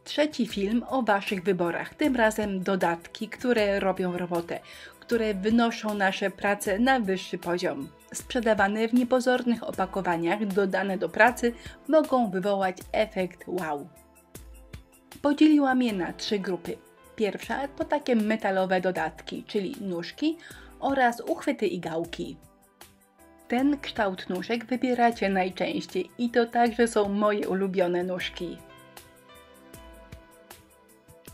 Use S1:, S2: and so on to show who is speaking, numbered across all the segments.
S1: Trzeci film o Waszych wyborach, tym razem dodatki, które robią robotę, które wynoszą nasze prace na wyższy poziom. Sprzedawane w niepozornych opakowaniach, dodane do pracy, mogą wywołać efekt wow. Podzieliłam je na 3 grupy. Pierwsza to takie metalowe dodatki, czyli nóżki oraz uchwyty i gałki. Ten kształt nóżek wybieracie najczęściej i to także są moje ulubione nóżki.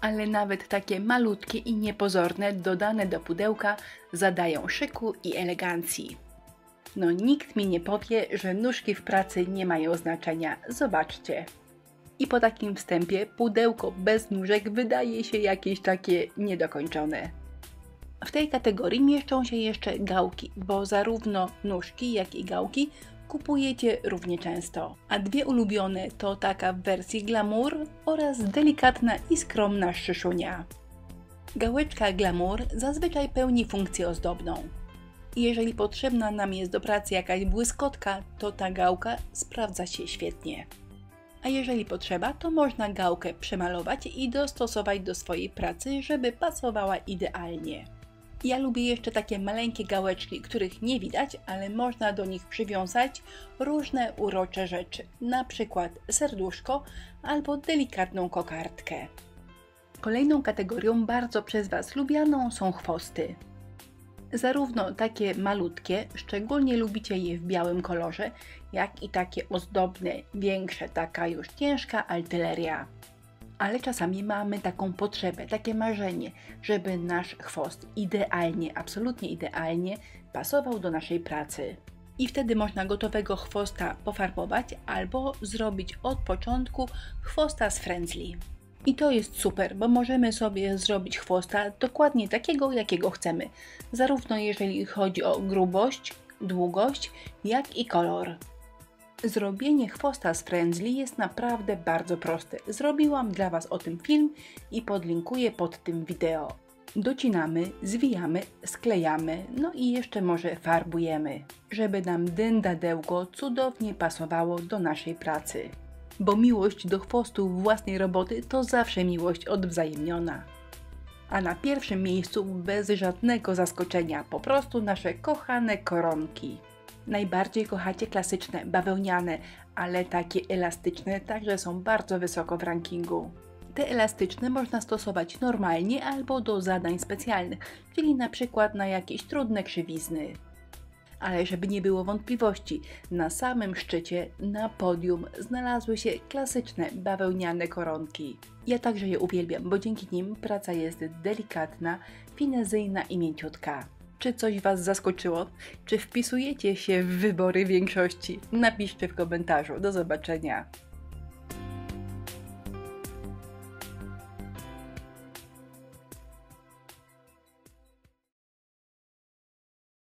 S1: Ale nawet takie malutkie i niepozorne, dodane do pudełka, zadają szyku i elegancji. No nikt mi nie powie, że nóżki w pracy nie mają znaczenia. Zobaczcie. I po takim wstępie pudełko bez nóżek wydaje się jakieś takie niedokończone. W tej kategorii mieszczą się jeszcze gałki, bo zarówno nóżki, jak i gałki kupujecie równie często. A dwie ulubione to taka w wersji glamour oraz delikatna i skromna szyszunia. Gałeczka glamour zazwyczaj pełni funkcję ozdobną. Jeżeli potrzebna nam jest do pracy jakaś błyskotka, to ta gałka sprawdza się świetnie. A jeżeli potrzeba, to można gałkę przemalować i dostosować do swojej pracy, żeby pasowała idealnie. Ja lubię jeszcze takie maleńkie gałeczki, których nie widać, ale można do nich przywiązać różne urocze rzeczy, na przykład serduszko albo delikatną kokardkę. Kolejną kategorią bardzo przez Was lubianą są chwosty. Zarówno takie malutkie, szczególnie lubicie je w białym kolorze, jak i takie ozdobne, większe, taka już ciężka artyleria. Ale czasami mamy taką potrzebę, takie marzenie, żeby nasz chwost idealnie, absolutnie idealnie pasował do naszej pracy. I wtedy można gotowego chwosta pofarbować albo zrobić od początku chwosta z frędzli. I to jest super, bo możemy sobie zrobić chwosta dokładnie takiego, jakiego chcemy. Zarówno jeżeli chodzi o grubość, długość, jak i kolor. Zrobienie chwosta z frędzli jest naprawdę bardzo proste. Zrobiłam dla Was o tym film i podlinkuję pod tym wideo. Docinamy, zwijamy, sklejamy, no i jeszcze może farbujemy, żeby nam dędadełko cudownie pasowało do naszej pracy. Bo miłość do chwostów własnej roboty to zawsze miłość odwzajemniona. A na pierwszym miejscu bez żadnego zaskoczenia po prostu nasze kochane koronki. Najbardziej kochacie klasyczne, bawełniane, ale takie elastyczne także są bardzo wysoko w rankingu. Te elastyczne można stosować normalnie albo do zadań specjalnych, czyli na przykład na jakieś trudne krzywizny. Ale żeby nie było wątpliwości, na samym szczycie, na podium znalazły się klasyczne bawełniane koronki. Ja także je uwielbiam, bo dzięki nim praca jest delikatna, finezyjna i mięciutka. Czy coś Was zaskoczyło? Czy wpisujecie się w wybory większości? Napiszcie w komentarzu. Do zobaczenia.